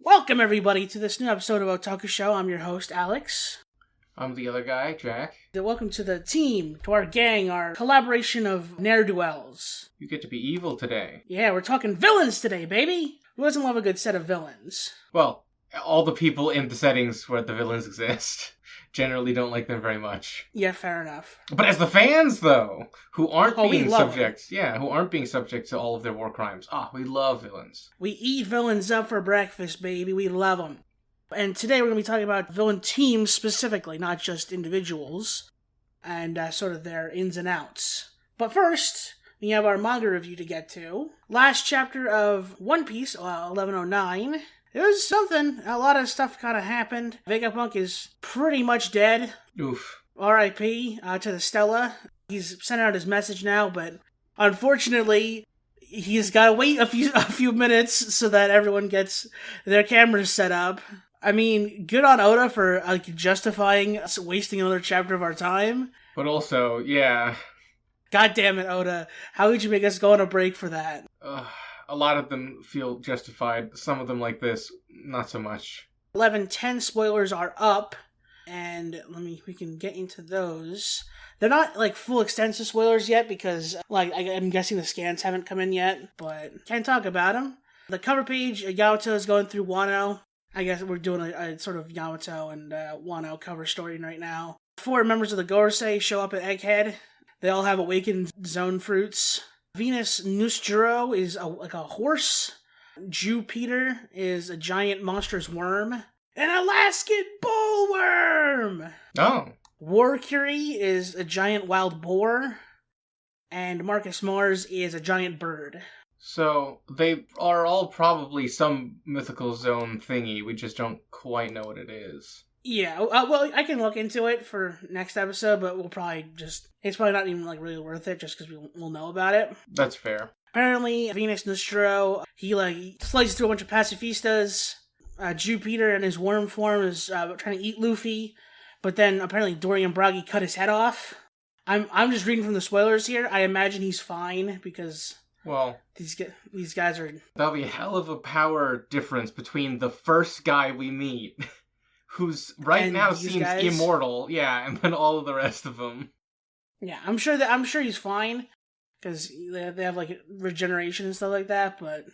Welcome, everybody, to this new episode of O-Tōkushō. I'm your host, Alex. I'm the other guy, Jack. Welcome to the team, to our gang, our collaboration of ne'er-do-wells. You get to be evil today. Yeah, we're talking villains today, baby! Who doesn't love a good set of villains? Well, all the people in the settings where the villains exist generally don't like them very much. Yeah, fair enough. But as the fans, though, who aren't being subject, them. who aren't being subject to all of their war crimes, we love villains. We eat villains up for breakfast, baby. We love them. And today we're going to be talking about villain teams specifically, not just individuals, and sort of their ins and outs. But first, we have our manga review to get to. Last chapter of One Piece, 1109. It was something. A lot of stuff kind of happened. Vegapunk is pretty much dead. Oof. R.I.P. To the Stella. He's sent out his message now, but unfortunately, he's got to wait a few minutes so that everyone gets their cameras set up. I mean, good on Oda for justifying us wasting another chapter of our time. But also, yeah. God damn it, Oda. How could you make us go on a break for that? A lot of them feel justified. Some of them like this, not so much. 11:10 spoilers are up, and we can get into those. They're not full extensive spoilers yet because I'm guessing the scans haven't come in yet, but can't talk about them. The cover page, Yamato is going through Wano. I guess we're doing a sort of Yamato and Wano cover story right now. 4 members of the Gorosei show up at Egghead. They all have awakened zone fruits. Venus Nusjuro is a horse. Jupiter is a giant monstrous worm. An Alaskan bullworm! Oh. Warcury is a giant wild boar. And Marcus Mars is a giant bird. So, they are all probably some mythical zone thingy, we just don't quite know what it is. Yeah, well, I can look into it for next episode, but we'll probably it's probably not even really worth it just because we'll know about it. That's fair. Apparently, Venus Nostro, he slices through a bunch of pacifistas. Jupiter in his worm form is trying to eat Luffy, but then apparently Dorian Bragi cut his head off. I'm just reading from the spoilers here. I imagine he's fine because... Well, these guys are... That'll be a hell of a power difference between the first guy we meet, who's now seems immortal, and then all of the rest of them. Yeah, I'm sure he's fine, because they have regeneration and stuff like that. But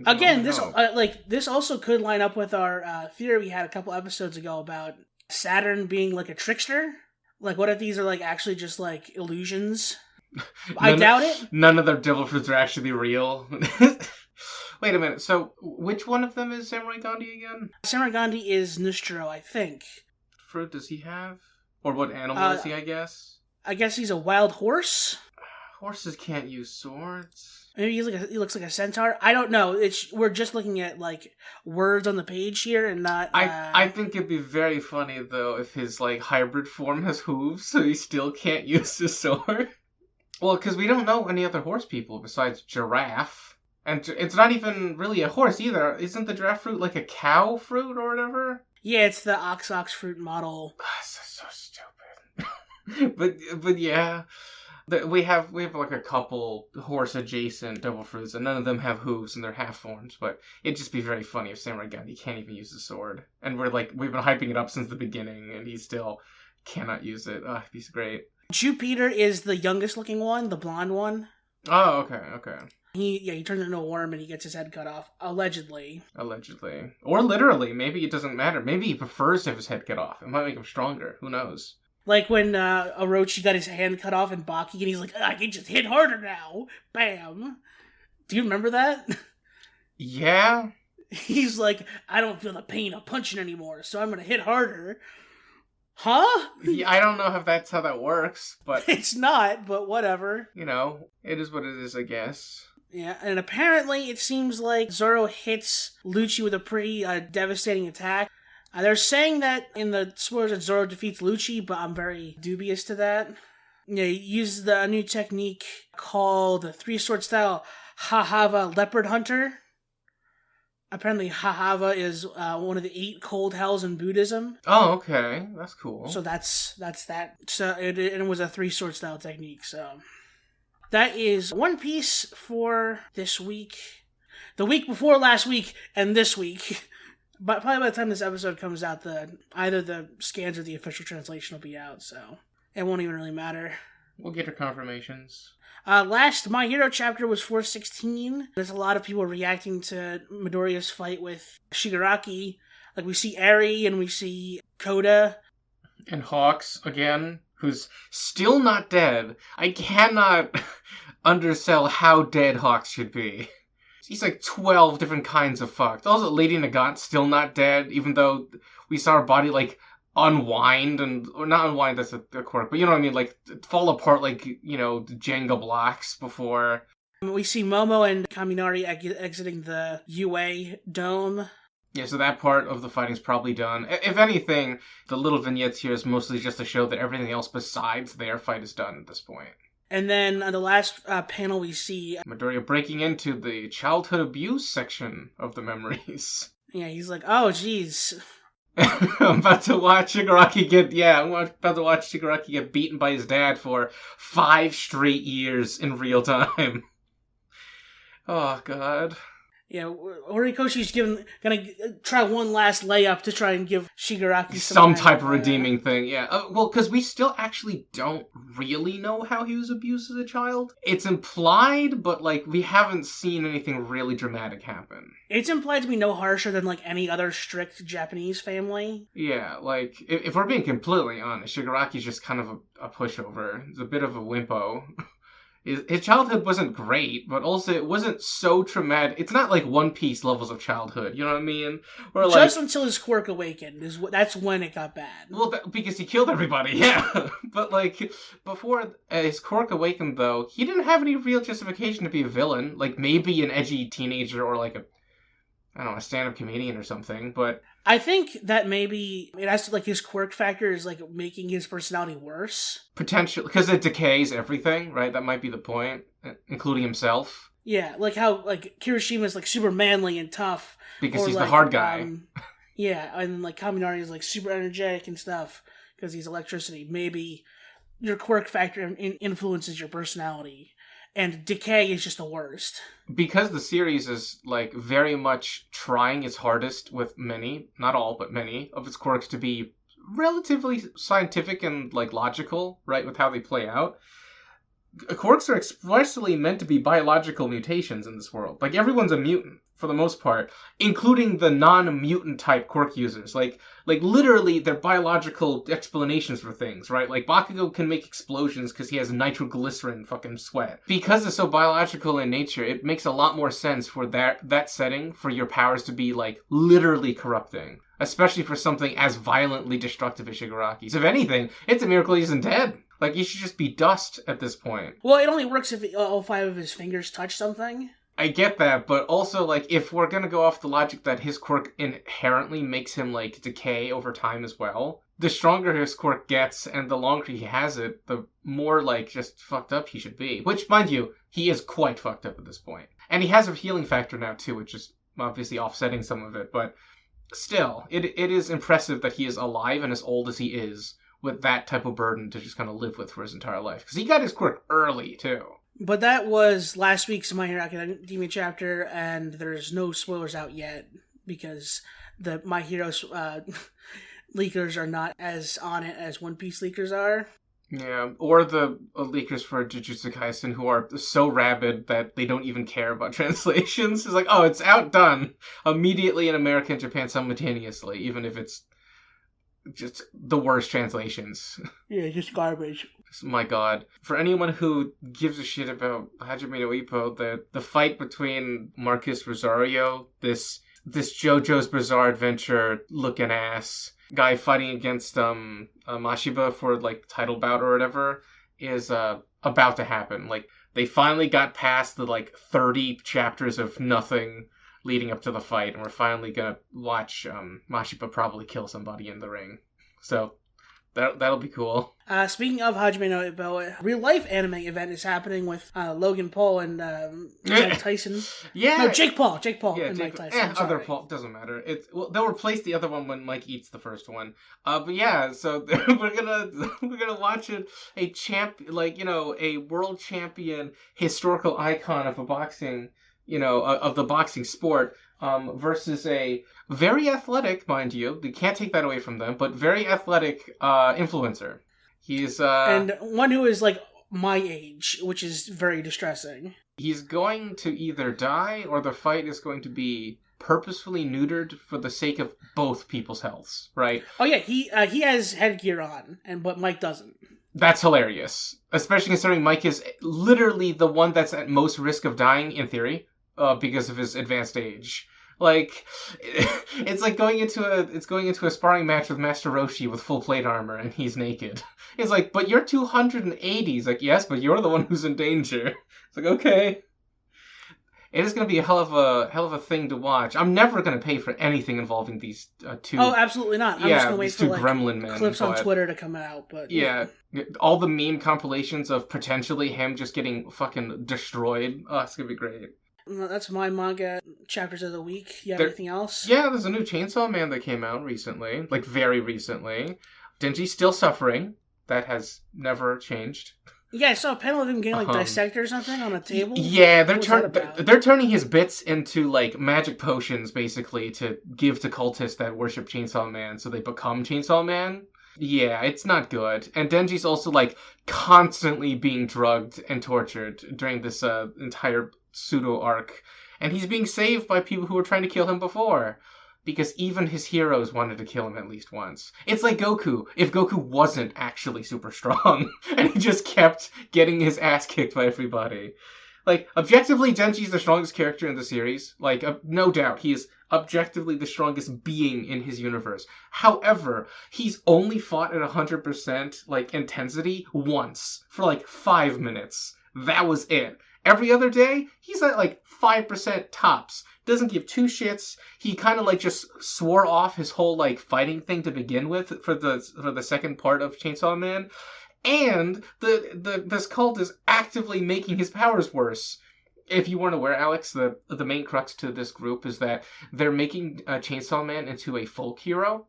again, this also could line up with our theory we had a couple episodes ago about Saturn being a trickster. What if these are actually just illusions? I doubt it. None of their devil fruits are actually real. Wait a minute, so which one of them is Samurai Gandhi again? Samurai Gandhi is Nustro, I think. Fruit does he have? Or what animal is he, I guess? I guess he's a wild horse? Horses can't use swords. Maybe he looks like a centaur? I don't know. We're just looking at, words on the page here and not... I think it'd be very funny, though, if his, hybrid form has hooves, so he still can't use his sword. Well, because we don't know any other horse people besides Giraffe. And it's not even really a horse either. Isn't the giraffe fruit a cow fruit or whatever? Yeah, it's the ox fruit model. That's so stupid. but yeah. We have a couple horse-adjacent devil fruits, and none of them have hooves and they're half-forms, but it'd just be very funny if Samurai Gandhi can't even use the sword. And we've been hyping it up since the beginning, and he still cannot use it. It'd be great. Jupiter is the youngest looking one, the blonde one. Oh, okay. He turns into a worm and he gets his head cut off, allegedly. Or literally, maybe it doesn't matter. Maybe he prefers to have his head cut off. It might make him stronger, who knows? Like when Orochi got his hand cut off in Baki and he's like, I can just hit harder now. Bam. Do you remember that? Yeah. He's like, I don't feel the pain of punching anymore, so I'm gonna hit harder. Huh? Yeah, I don't know if that's how that works, but... It's not, but whatever. It is what it is, I guess. Yeah, and apparently it seems like Zoro hits Lucci with a pretty devastating attack. They're saying that in the spoilers that Zoro defeats Lucci, but I'm very dubious to that. Yeah, he uses a new technique called the 3-sword style Hahava Leopard Hunter. Apparently, Hahava is one of the 8 cold hells in Buddhism. Oh, okay. That's cool. So that's that. So it was a 3-sword style technique, so... That is One Piece for this week. The week before last week and this week. But probably by the time this episode comes out, either the scans or the official translation will be out, so it won't even really matter. We'll get our confirmations. Last My Hero chapter was 416. There's a lot of people reacting to Midoriya's fight with Shigaraki. Like, we see Eri and we see Koda. And Hawks, again, who's still not dead. I cannot undersell how dead Hawks should be. He's like 12 different kinds of fucked. Also, Lady Nagant's still not dead, even though we saw her body, like, unwind, or not unwind, that's a quirk, but you know what I mean, like, fall apart like, Jenga blocks before. We see Momo and Kaminari exiting the UA dome. Yeah, so that part of the fighting's probably done. If anything, the little vignettes here is mostly just to show that everything else besides their fight is done at this point. And then on the last panel we see Midoriya breaking into the childhood abuse section of the memories. Yeah, he's like, oh, jeez. I'm about to watch Shigaraki get beaten by his dad for 5 straight years in real time. Oh, God. Yeah, Horikoshi's gonna try one last layup to try and give Shigaraki some type of redeeming thing, yeah. Well, because we still actually don't really know how he was abused as a child. It's implied, but, like, we haven't seen anything really dramatic happen. It's implied to be no harsher than, like, any other strict Japanese family. Yeah, like, if we're being completely honest, Shigaraki's just kind of a pushover. He's a bit of a wimpo. His childhood wasn't great, but also it wasn't so traumatic. It's not like One Piece levels of childhood, you know what I mean? Or like, just until his quirk awakened, that's when it got bad. Well, because he killed everybody, yeah. But, like, before his quirk awakened, though, he didn't have any real justification to be a villain. Like, maybe an edgy teenager or, like, a stand-up comedian or something, but... I think that maybe it has to, like, his quirk factor is, like, making his personality worse. Potentially, because it decays everything, right? That might be the point, including himself. Yeah, like how, like, Kirishima's, like, super manly and tough. Because he's like, the hard guy. Yeah, and, like, Kaminari is, like, super energetic and stuff, because he's electricity. Maybe your quirk factor influences your personality. And decay is just the worst. Because the series is, like, very much trying its hardest with many, not all, but many, of its quirks to be relatively scientific and, like, logical, right, with how they play out. Quirks are expressly meant to be biological mutations in this world. Like, everyone's a mutant, for the most part, including the non-mutant type quirk users. Like literally, they're biological explanations for things, right? Like, Bakugo can make explosions because he has nitroglycerin fucking sweat. Because it's so biological in nature, it makes a lot more sense for that setting for your powers to be, like, literally corrupting. Especially for something as violently destructive as Shigaraki's. If anything, it's a miracle he isn't dead. Like, he should just be dust at this point. Well, it only works if all 5 of his fingers touch something. I get that, but also, like, if we're gonna go off the logic that his quirk inherently makes him, like, decay over time as well, the stronger his quirk gets and the longer he has it, the more, like, just fucked up he should be. Which, mind you, he is quite fucked up at this point. And he has a healing factor now, too, which is obviously offsetting some of it, but still, it is impressive that he is alive and as old as he is with that type of burden to just kind of live with for his entire life. Because he got his quirk early, too. But that was last week's My Hero Academia chapter, and there's no spoilers out yet, because the My Hero leakers are not as on it as One Piece leakers are. Yeah, or the leakers for Jujutsu Kaisen who are so rabid that they don't even care about translations. It's like, oh, it's outdone immediately in America and Japan simultaneously, even if it's just the worst translations. Yeah, just garbage. My God. For anyone who gives a shit about Hajime no Ippo, the fight between Marcus Rosario, this JoJo's Bizarre Adventure looking ass guy fighting against Mashiba for, like, title bout or whatever, is about to happen. Like, they finally got past the, like, 30 chapters of nothing leading up to the fight, and we're finally gonna watch Mashiba probably kill somebody in the ring. So that'll be cool. Speaking of Hajime no Ippo, a real-life anime event is happening with Logan Paul and Mike Tyson. Yeah. No, Jake Paul Yeah, and Mike Tyson. Other Paul, doesn't matter. They'll replace the other one when Mike eats the first one. But yeah, so we're gonna watch a world champion historical icon of a boxing, of the boxing sport, versus a very athletic, mind you, they can't take that away from them, but very athletic influencer. He's and one who is like my age, which is very distressing. He's going to either die or the fight is going to be purposefully neutered for the sake of both people's healths, right? Oh yeah, he has headgear on, but Mike doesn't. That's hilarious, especially considering Mike is literally the one that's at most risk of dying in theory, because of his advanced age. Like, it's like going into a sparring match with Master Roshi with full plate armor and he's naked. It's like, but you're 280. He's like, yes, but you're the one who's in danger. It's like, okay. It is going to be a hell of a thing to watch. I'm never going to pay for anything involving these two. Oh, absolutely not. I'm just going to wait for like gremlin men, clips on Twitter to come out. But yeah, all the meme compilations of potentially him just getting fucking destroyed. Oh, it's going to be great. That's my manga chapters of the week. You have anything else? Yeah, there's a new Chainsaw Man that came out recently. Like, very recently. Denji's still suffering. That has never changed. Yeah, I saw a panel of him getting, like, dissected or something on a table. Yeah, they're turning his bits into, like, magic potions, basically, to give to cultists that worship Chainsaw Man, so they become Chainsaw Man. Yeah, it's not good. And Denji's also, like, constantly being drugged and tortured during this entire pseudo-arc. And he's being saved by people who were trying to kill him before. Because even his heroes wanted to kill him at least once. It's like Goku, if Goku wasn't actually super strong, and he just kept getting his ass kicked by everybody. Like, objectively, Denji's the strongest character in the series. Like, no doubt, he is objectively the strongest being in his universe. However, he's only fought at 100%, like, intensity once, for like 5 minutes. That was it. Every other day, he's at like 5% tops. Doesn't give two shits. He kind of like just swore off his whole like fighting thing to begin with for the second part of Chainsaw Man. And this cult is actively making his powers worse. If you weren't aware, Alex, the main crux to this group is that they're making Chainsaw Man into a folk hero.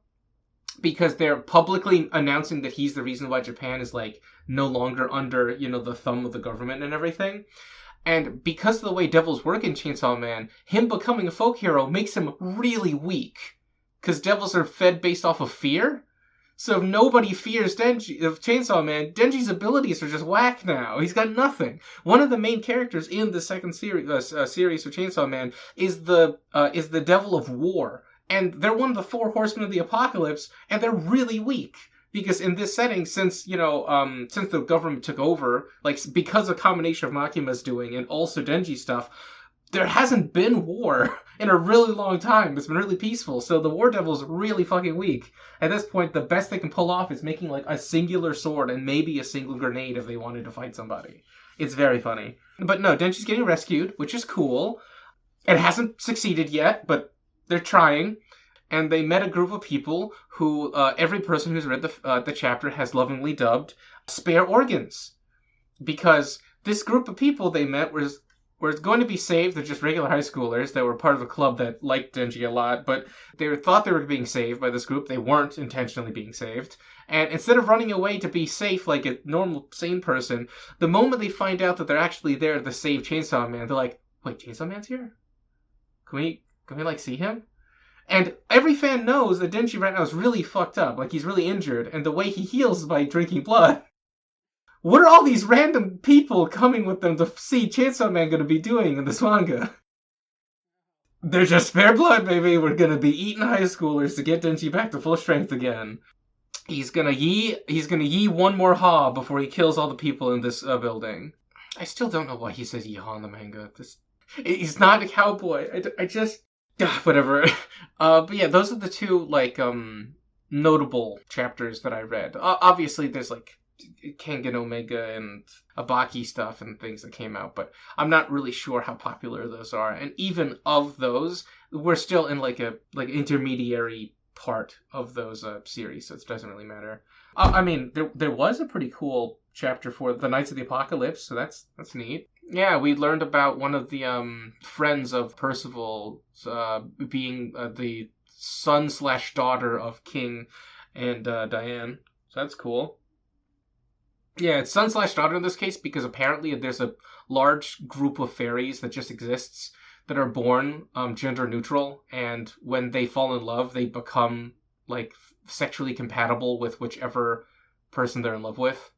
Because they're publicly announcing that he's the reason why Japan is like no longer under, the thumb of the government and everything. And because of the way devils work in Chainsaw Man, him becoming a folk hero makes him really weak. Because devils are fed based off of fear. So if nobody fears Chainsaw Man, Denji's abilities are just whack now. He's got nothing. One of the main characters in the second series of Chainsaw Man is the Devil of War. And they're one of the 4 horsemen of the apocalypse, and they're really weak. Because in this setting, since the government took over, like, because a combination of Makima's doing and also Denji stuff, there hasn't been war in a really long time. It's been really peaceful, so the War Devil's really fucking weak. At this point, the best they can pull off is making, like, a singular sword and maybe a single grenade if they wanted to fight somebody. It's very funny. But no, Denji's getting rescued, which is cool. It hasn't succeeded yet, but they're trying. And they met a group of people who every person who's read the chapter has lovingly dubbed spare organs. Because this group of people they met was going to be saved. They're just regular high schoolers that were part of a club that liked Denji a lot, but they thought they were being saved by this group. They weren't intentionally being saved. And instead of running away to be safe like a normal, sane person, the moment they find out that they're actually there to save Chainsaw Man, they're like, wait, Chainsaw Man's here? Can we like, see him? And every fan knows that Denji right now is really fucked up, like he's really injured, and the way he heals is by drinking blood. What are all these random people coming with them to see Chainsaw Man going to be doing in this manga? They're just spare blood, baby. We're going to be eating high schoolers to get Denji back to full strength again. He's gonna yee one more ha before he kills all the people in this building. I still don't know why he says yeehaw in the manga. He's not a cowboy. I just... whatever. But yeah, those are the two, like, notable chapters that I read. Obviously, there's, like, Kengan Omega and Abaki stuff and things that came out, but I'm not really sure how popular those are. And even of those, we're still in, like, intermediary part of those series, so it doesn't really matter. I mean, there was a pretty cool chapter for the Knights of the Apocalypse, so that's neat. Yeah, we learned about one of the friends of Percival being the son/daughter of King and Diane. So that's cool. Yeah, it's son/daughter in this case because apparently there's a large group of fairies that just exists that are born gender neutral, and when they fall in love, they become like sexually compatible with whichever person they're in love with.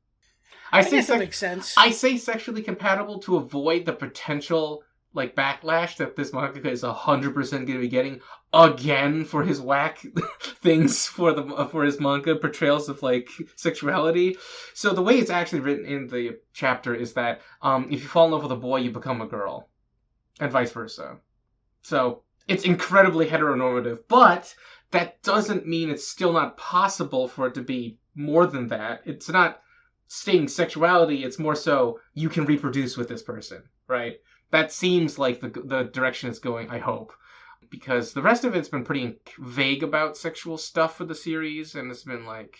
I guess that makes sense. I say sexually compatible to avoid the potential like backlash that this mangaka is 100% going to be getting again for his whack things for his manga portrayals of like sexuality. So the way it's actually written in the chapter is that if you fall in love with a boy, you become a girl, and vice versa. So it's incredibly heteronormative, but that doesn't mean it's still not possible for it to be more than that. It's not stating sexuality, it's more so you can reproduce with this person, right? That seems like the direction it's going, I hope. Because the rest of it's been pretty vague about sexual stuff for the series, and it's been, like,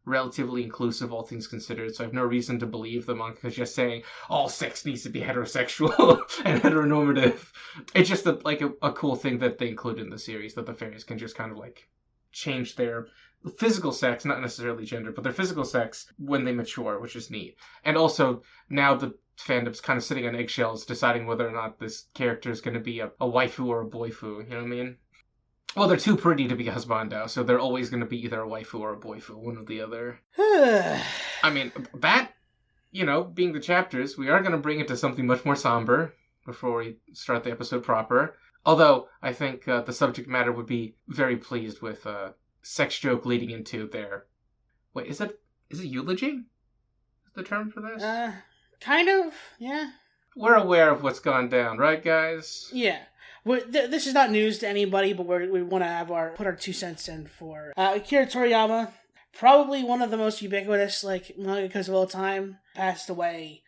relatively inclusive, all things considered, so I have no reason to believe the manga is just saying all sex needs to be heterosexual and heteronormative. It's just a cool thing that they include in the series, that the fairies can just kind of, like, change their physical sex, not necessarily gender, but their physical sex when they mature, which is neat. And also, now the fandom's kind of sitting on eggshells, deciding whether or not this character is going to be a waifu or a boifu, you know what I mean? Well, they're too pretty to be husbando, so they're always going to be either a waifu or a boifu, one or the other. I mean, that, you know, being the chapters, we are going to bring it to something much more somber before we start the episode proper. Although, I think the subject matter would be very pleased with sex joke leading into their... Wait, is it eulogy? Is the term for this? Kind of, yeah. We're aware of what's gone down, right, guys? Yeah. This is not news to anybody, but we want to put our 2 cents in for Akira Toriyama, probably one of the most ubiquitous mangakas of all time, passed away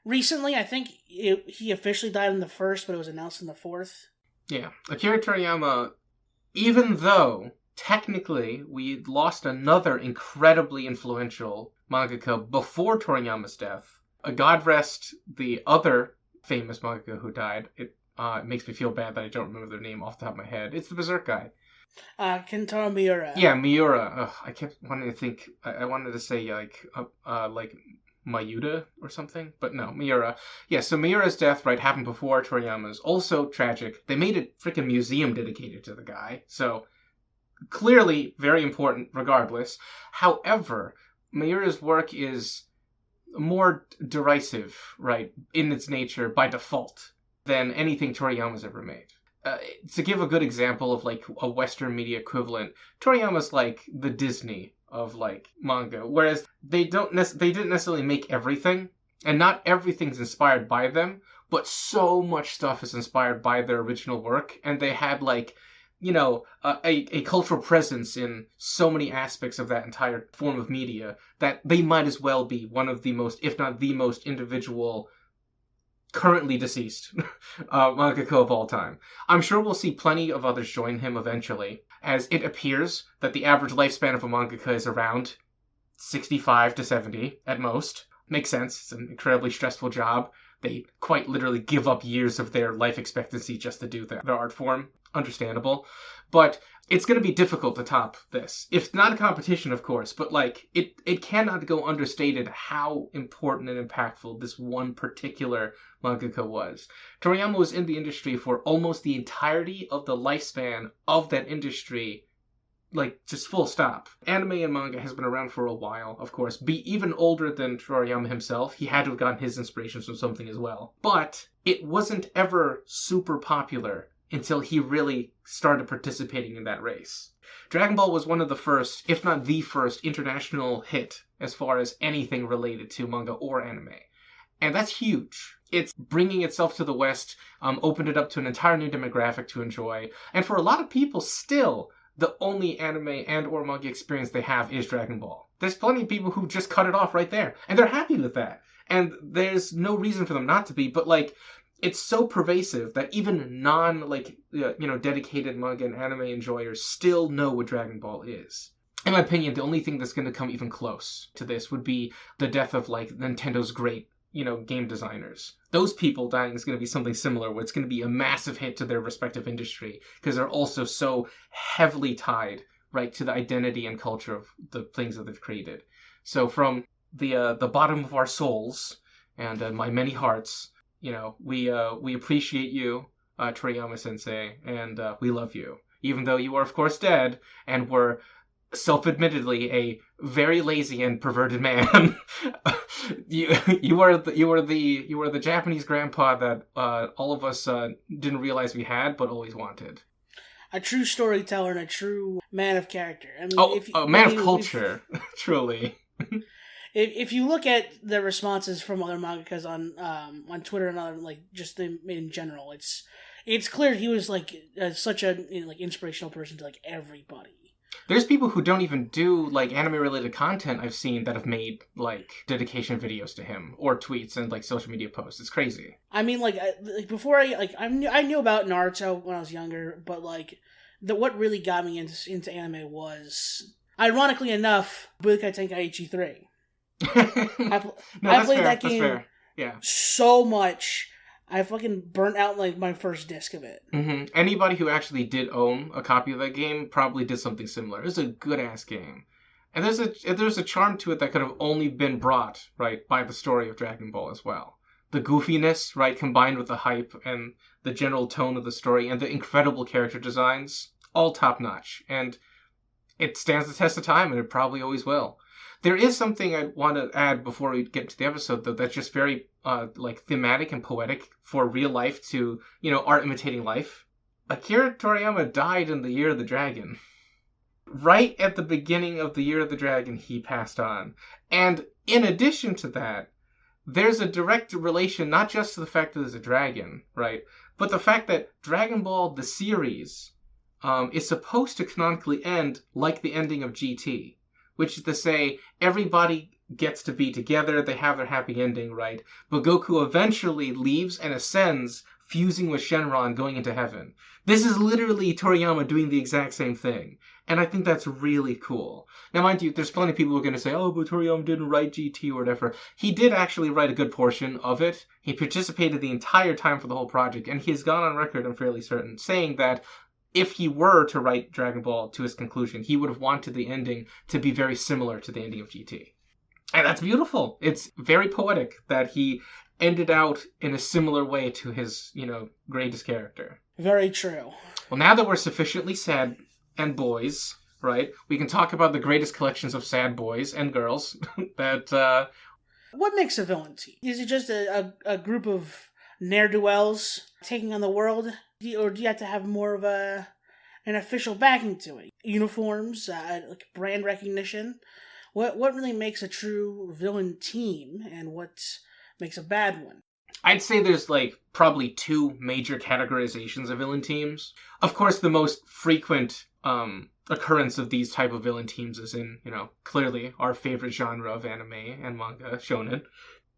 recently. I think he officially died in the 1st, but it was announced in the 4th. Yeah, Akira Toriyama, even though technically we lost another incredibly influential mangaka before Toriyama's death, God rest the other famous mangaka who died. It makes me feel bad that I don't remember their name off the top of my head. It's the Berserk guy. Kentaro Miura. Yeah, Miura. Ugh, I kept wanting to think. I wanted to say like Mayuda or something, but no, Miura. Yeah, so Miura's death, right, happened before Toriyama's. Also tragic. They made a freaking museum dedicated to the guy, so clearly very important regardless. However, Miura's work is more derisive, right, in its nature by default than anything Toriyama's ever made. To give a good example of like a Western media equivalent, Toriyama's like the Disney of like manga, whereas they didn't necessarily make everything, and not everything's inspired by them, but so much stuff is inspired by their original work, and they had like, you know, a cultural presence in so many aspects of that entire form of media that they might as well be one of the most, if not the most individual, currently deceased mangaka of all time. I'm sure we'll see plenty of others join him eventually, as it appears that the average lifespan of a mangaka is around 65 to 70 at most. Makes sense. It's an incredibly stressful job. They quite literally give up years of their life expectancy just to do their art form. Understandable. But it's going to be difficult to top this. It's not a competition, of course, but like it cannot go understated how important and impactful this one particular mangaka was. Toriyama was in the industry for almost the entirety of the lifespan of that industry, like just full stop. Anime and manga has been around for a while, of course. Be even older than Toriyama himself. He had to have gotten his inspirations from something as well. But it wasn't ever super popular until he really started participating in that race. Dragon Ball was one of the first, if not the first, international hit as far as anything related to manga or anime. And that's huge. It's bringing itself to the West, opened it up to an entire new demographic to enjoy, and for a lot of people still, the only anime and or manga experience they have is Dragon Ball. There's plenty of people who just cut it off right there, and they're happy with that. And there's no reason for them not to be, but like, it's so pervasive that even dedicated manga and anime enjoyers still know what Dragon Ball is. In my opinion, the only thing that's going to come even close to this would be the death of like Nintendo's great, game designers. Those people dying is going to be something similar, where it's going to be a massive hit to their respective industry, because they're also so heavily tied, right, to the identity and culture of the things that they've created. So from the bottom of our souls and my many hearts, we appreciate you. Toriyama-sensei, and we love you. Even though you are, of course, dead, and were self-admittedly a very lazy and perverted man. you were the Japanese grandpa that all of us didn't realize we had, but always wanted. A true storyteller and a true man of character. I mean, a man of culture, truly. If you look at the responses from other mangakas on Twitter and other just in general, it's clear he was such a inspirational person to everybody. There's people who don't even do anime related content I've seen that have made dedication videos to him or tweets and social media posts. It's crazy. I mean, before I knew about Naruto when I was younger, but what really got me into anime was, ironically enough, Budokai Tenkaichi 3. I played that game so much. I fucking burnt out my first disc of it. Mm-hmm. Anybody who actually did own a copy of that game probably did something similar. It was a good ass game, and there's a charm to it that could have only been brought by the story of Dragon Ball as well. The goofiness, combined with the hype and the general tone of the story and the incredible character designs, all top notch, and it stands the test of time, and it probably always will. There is something I want to add before we get to the episode, though, that's just very thematic and poetic for real life to, art imitating life. Akira Toriyama died in the Year of the Dragon. Right at the beginning of the Year of the Dragon, he passed on. And in addition to that, there's a direct relation not just to the fact that there's a dragon, right, but the fact that Dragon Ball, the series, is supposed to canonically end like the ending of GT. Which is to say, everybody gets to be together, they have their happy ending, right? But Goku eventually leaves and ascends, fusing with Shenron, going into heaven. This is literally Toriyama doing the exact same thing. And I think that's really cool. Now, mind you, there's plenty of people who are going to say, oh, but Toriyama didn't write GT or whatever. He did actually write a good portion of it. He participated the entire time for the whole project, and he's gone on record, I'm fairly certain, saying that if he were to write Dragon Ball to his conclusion, he would have wanted the ending to be very similar to the ending of GT. And that's beautiful. It's very poetic that he ended out in a similar way to his, greatest character. Very true. Well, now that we're sufficiently sad and boys, right, we can talk about the greatest collections of sad boys and girls that... What makes a villain team? Is it just a group of ne'er-do-wells taking on the world? Or do you have to have more of an official backing to it? Uniforms, brand recognition. What really makes a true villain team, and what makes a bad one? I'd say there's probably two major categorizations of villain teams. Of course, the most frequent occurrence of these type of villain teams is in, clearly our favorite genre of anime and manga, shonen.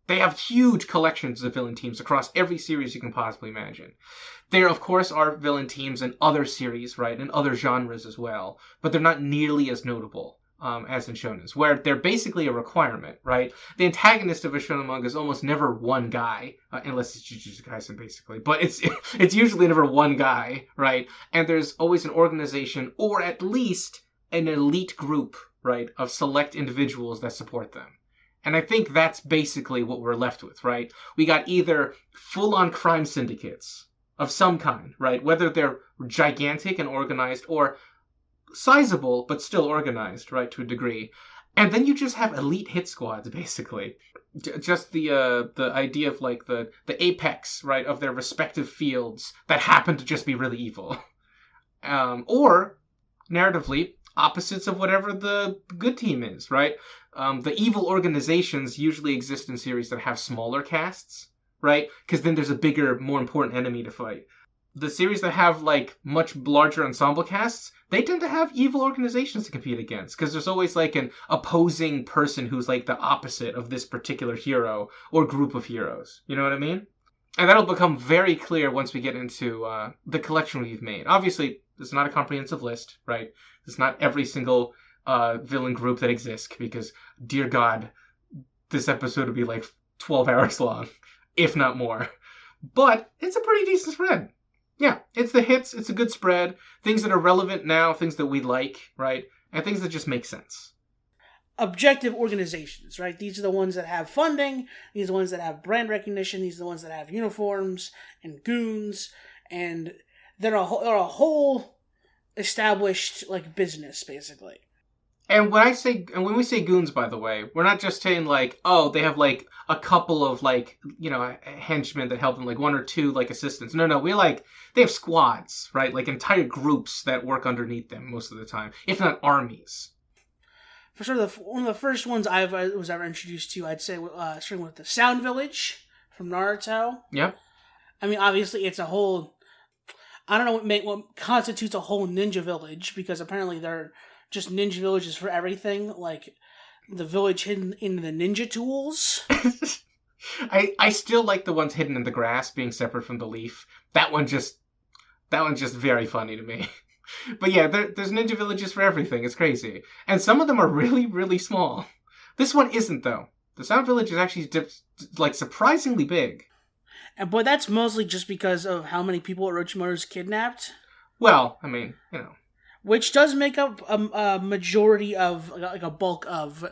They have huge collections of villain teams across every series you can possibly imagine. There, of course, are villain teams in other series, right, and other genres as well, but they're not nearly as notable as in shonens, where they're basically a requirement, right? The antagonist of a shonen manga is almost never one guy, unless it's Jujutsu Kaisen, basically, but it's usually never one guy, right? And there's always an organization, or at least an elite group, right, of select individuals that support them. And I think that's basically what we're left with, right? We got either full-on crime syndicates of some kind, right? Whether they're gigantic and organized or sizable but still organized, right, to a degree. And then you just have elite hit squads, basically. Just the idea of the apex, right, of their respective fields that happen to just be really evil. Or, narratively, opposites of whatever the good team is, right? The evil organizations usually exist in series that have smaller casts, right? Because then there's a bigger, more important enemy to fight. The series that have, much larger ensemble casts, they tend to have evil organizations to compete against, because there's always, an opposing person who's, the opposite of this particular hero or group of heroes. You know what I mean? And that'll become very clear once we get into the collection we've made. Obviously, it's not a comprehensive list, right? It's not every single villain group that exists, because, dear God, this episode would be 12 hours long, if not more. But it's a pretty decent spread. Yeah, it's the hits, it's a good spread, things that are relevant now, things that we like, right? And things that just make sense. Objective organizations, right? These are the ones that have funding, these are the ones that have brand recognition, these are the ones that have uniforms and goons, and they're a whole established like business basically. And when we say goons, by the way, we're not just saying like, oh, they have like a couple of like, henchmen that help them, like one or two like assistants. No, they have squads, right? Like entire groups that work underneath them most of the time, if not armies. For sure, one of the first ones I was ever introduced to, I'd say, starting with the Sound Village from Naruto. Yep. I mean, obviously, it's a whole. I don't know what constitutes a whole ninja village, because apparently they're just ninja villages for everything, like the village hidden in the ninja tools. I still like the ones hidden in the grass being separate from the leaf. That one's just very funny to me. But yeah, there's ninja villages for everything. It's crazy. And some of them are really, really small. This one isn't, though. The Sound Village is actually like surprisingly big. But that's mostly just because of how many people Orochimaru's kidnapped. Well, I mean, Which does make up a majority of, like a bulk of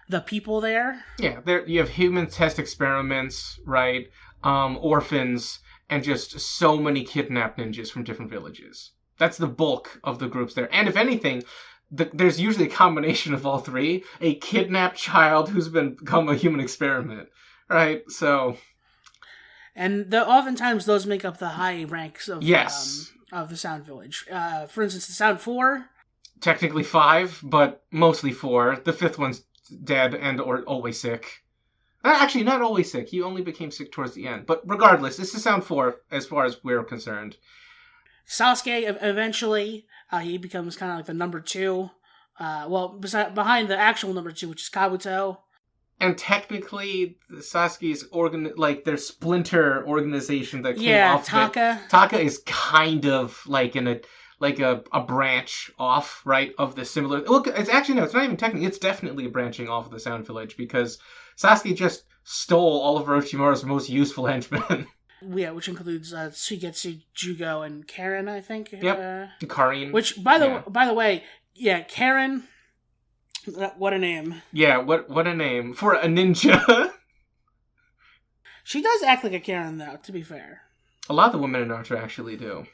the people there. Yeah, you have human test experiments, right? Orphans, and just so many kidnapped ninjas from different villages. That's the bulk of the groups there. And if anything, there's usually a combination of all three. A kidnapped child who's become a human experiment, right? So... And oftentimes those make up the high ranks of... Yes. Of the Sound Village. For instance, the Sound 4. Technically 5, but mostly 4. The 5th one's dead or always sick. Actually, not always sick. He only became sick towards the end. But regardless, this is Sound 4 as far as we're concerned. Sasuke, eventually, he becomes kind of like the number 2. Behind the actual number 2, which is Kabuto. And technically, Sasuke's their splinter organization that came off. Taka. Taka is kind of like a branch off, right, of the similar. Look, it's actually no, it's not even technically. It's definitely a branching off of the Sound Village because Sasuke just stole all of Orochimaru's most useful henchmen. Yeah, which includes Suigetsu, Jugo, and Karen, I think. Yep, Karin. Which, by the way, yeah, Karen. What a name. Yeah, what a name. For a ninja. She does act like a Karen, though, to be fair. A lot of the women in Naruto actually do.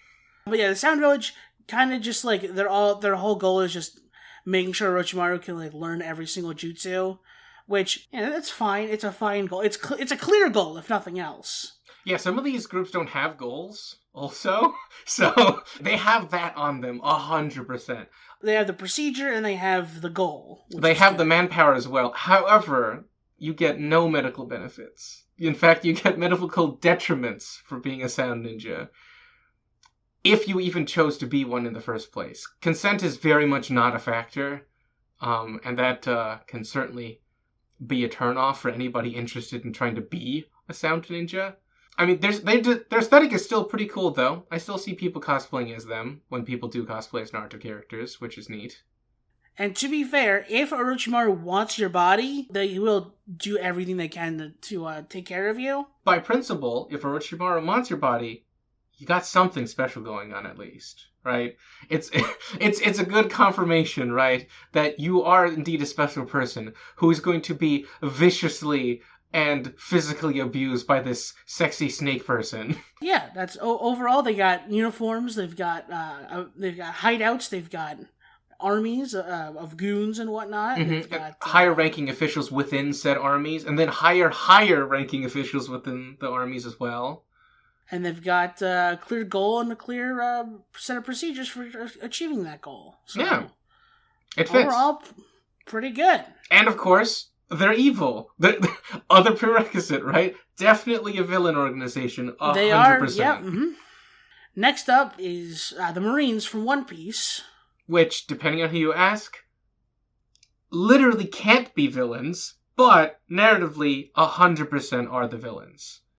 But yeah, the Sound Village, kind of just like, their whole goal is just making sure Orochimaru can like learn every single jutsu. Which, yeah, that's fine. It's a fine goal. It's a clear goal, if nothing else. Yeah, some of these groups don't have goals, also. So, they have that on them, 100%. They have the procedure and they have the goal. They have the manpower as well. However, you get no medical benefits. In fact, you get medical detriments for being a sound ninja. If you even chose to be one in the first place. Consent is very much not a factor. And that can certainly be a turnoff for anybody interested in trying to be a sound ninja. I mean, their aesthetic is still pretty cool, though. I still see people cosplaying as them when people do cosplay as Naruto characters, which is neat. And to be fair, if Orochimaru wants your body, they will do everything they can to take care of you. By principle, if Orochimaru wants your body, you got something special going on at least, right? It's a good confirmation, right, that you are indeed a special person who is going to be viciously and physically abused by this sexy snake person. Yeah, that's overall. They got uniforms. They've got hideouts. They've got armies of goons and whatnot. Mm-hmm. They've got higher-ranking officials within said armies, and then higher-ranking officials within the armies as well. And they've got a clear goal and a clear set of procedures for achieving that goal. So, yeah, it fits. Overall, pretty good. And of course, they're evil. The other prerequisite, right? Definitely a villain organization, 100%. They are, yeah. Mm-hmm. Next up is the Marines from One Piece. Which, depending on who you ask, literally can't be villains, but narratively 100% are the villains.